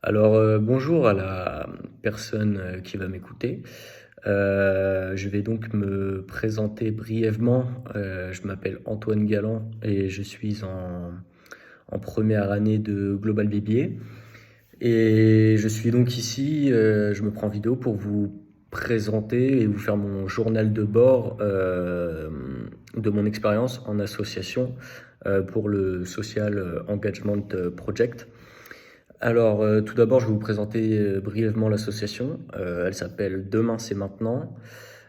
Bonjour à la personne qui va m'écouter. Je vais donc me présenter brièvement. Je m'appelle Antoine Galland et je suis en première année de Global BBA. Et je suis donc ici, je me prends en vidéo pour vous présenter et vous faire mon journal de bord de mon expérience en association pour le Social Engagement Project. Tout d'abord, je vais vous présenter brièvement l'association. Elle s'appelle Demain c'est maintenant.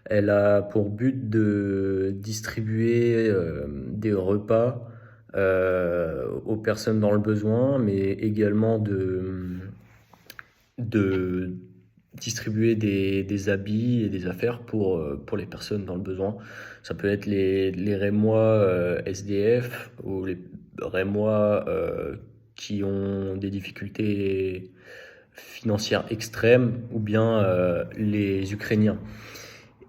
Elle a pour but de distribuer des repas aux personnes dans le besoin, mais également de distribuer des habits et des affaires pour les personnes dans le besoin. Ça peut être les Rémois SDF ou les Rémois qui ont des difficultés financières extrêmes ou bien les Ukrainiens.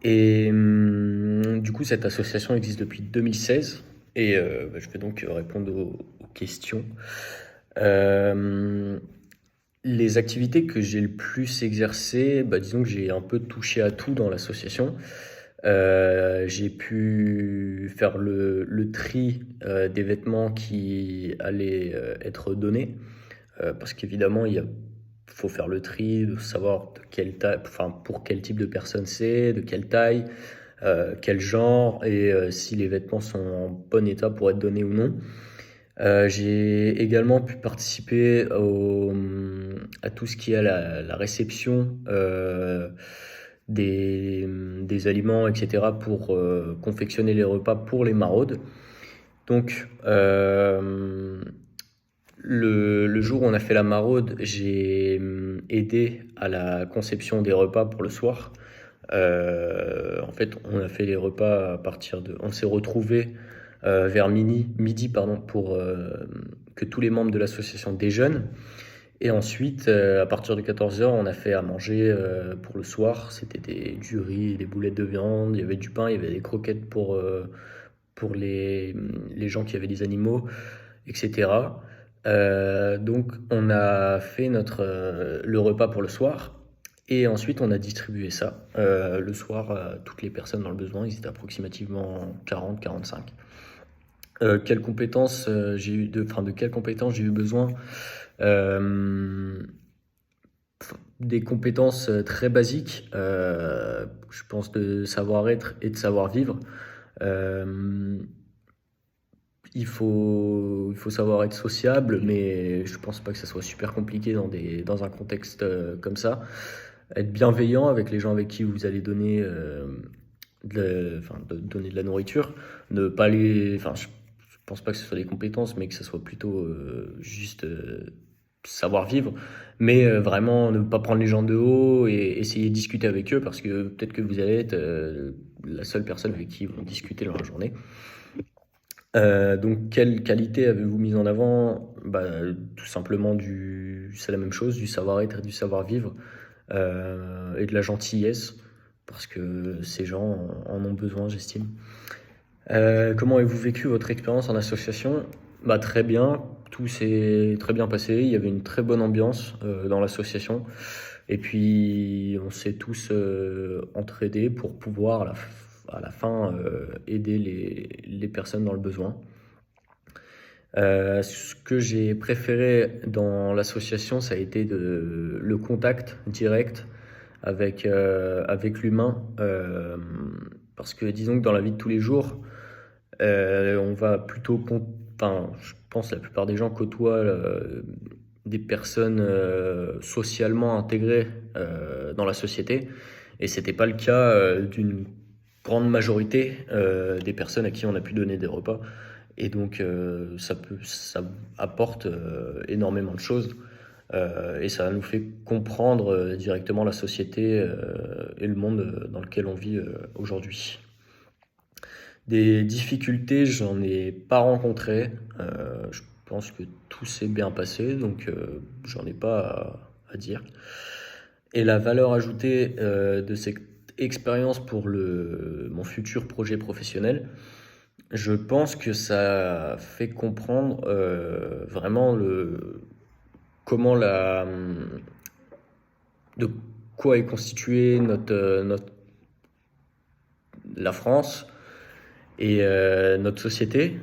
Du coup, cette association existe depuis 2016 et je vais donc répondre aux questions. Euh, les activités que j'ai le plus exercées, disons que j'ai un peu touché à tout dans l'association. J'ai pu faire le tri des vêtements qui allaient être donnés, parce qu'évidemment, faut faire le tri, de savoir de quelle taille, enfin, pour quel type de personne c'est, de quelle taille, quel genre, et si les vêtements sont en bon état pour être donnés ou non. J'ai également pu participer à tout ce qui est la réception des aliments, etc., pour confectionner les repas pour les maraudes. Donc, le jour où on a fait la maraude, j'ai aidé à la conception des repas pour le soir. En fait, on a fait les repas à partir de. On s'est retrouvés vers midi pardon, pour que tous les membres de l'association déjeunent. Et ensuite, à partir de 14h, on a fait à manger pour le soir. C'était du riz, des boulettes de viande, il y avait du pain, il y avait des croquettes pour les gens qui avaient des animaux, etc. Donc, on a fait le repas pour le soir. Et ensuite, on a distribué ça le soir à toutes les personnes dans le besoin. Ils étaient approximativement 40-45. Quelles compétences de quelles compétences j'ai eu besoin? Euh, des compétences très basiques, je pense de savoir-être et de savoir-vivre. Euh, il faut savoir être sociable, mais je pense pas que ça soit super compliqué dans un contexte comme ça. Être bienveillant avec les gens avec qui vous allez donner, donner de la nourriture. Ne pas je pense pas que ce soit des compétences, mais que ce soit plutôt juste savoir vivre. Mais vraiment ne pas prendre les gens de haut et essayer de discuter avec eux parce que peut-être que vous allez être la seule personne avec qui ils vont discuter dans la journée. Donc, quelle qualité avez-vous mise en avant? Tout simplement c'est la même chose, du savoir-être et du savoir-vivre, et de la gentillesse, parce que ces gens en ont besoin, j'estime. Comment avez-vous vécu votre expérience en association? Très bien, tout s'est très bien passé, il y avait une très bonne ambiance dans l'association, et puis on s'est tous entraidés pour pouvoir à la fin aider les personnes dans le besoin. Ce que j'ai préféré dans l'association, ça a été le contact direct avec l'humain. Parce que disons que dans la vie de tous les jours, on va enfin, je pense que la plupart des gens côtoient des personnes socialement intégrées dans la société. Et c'était pas le cas d'une grande majorité des personnes à qui on a pu donner des repas. Et donc, ça apporte énormément de choses et ça nous fait comprendre directement la société et le monde dans lequel on vit aujourd'hui. Des difficultés, j'en ai pas rencontré. Je pense que tout s'est bien passé, donc j'en ai pas à dire. Et la valeur ajoutée de cette expérience pour mon futur projet professionnel, je pense que ça fait comprendre vraiment comment de quoi est constituée la France et notre société.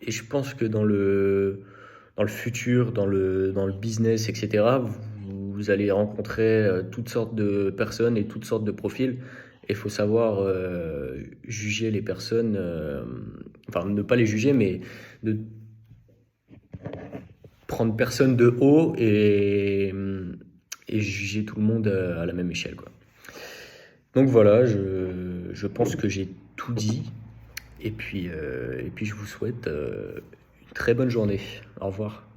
Et je pense que dans le futur, dans le business, etc., vous allez rencontrer toutes sortes de personnes et toutes sortes de profils. Et il faut savoir juger les personnes, enfin ne pas les juger, mais de prendre personne de haut et juger tout le monde à la même échelle, quoi. Donc voilà, je pense que j'ai tout dit. Et puis je vous souhaite une très bonne journée. Au revoir.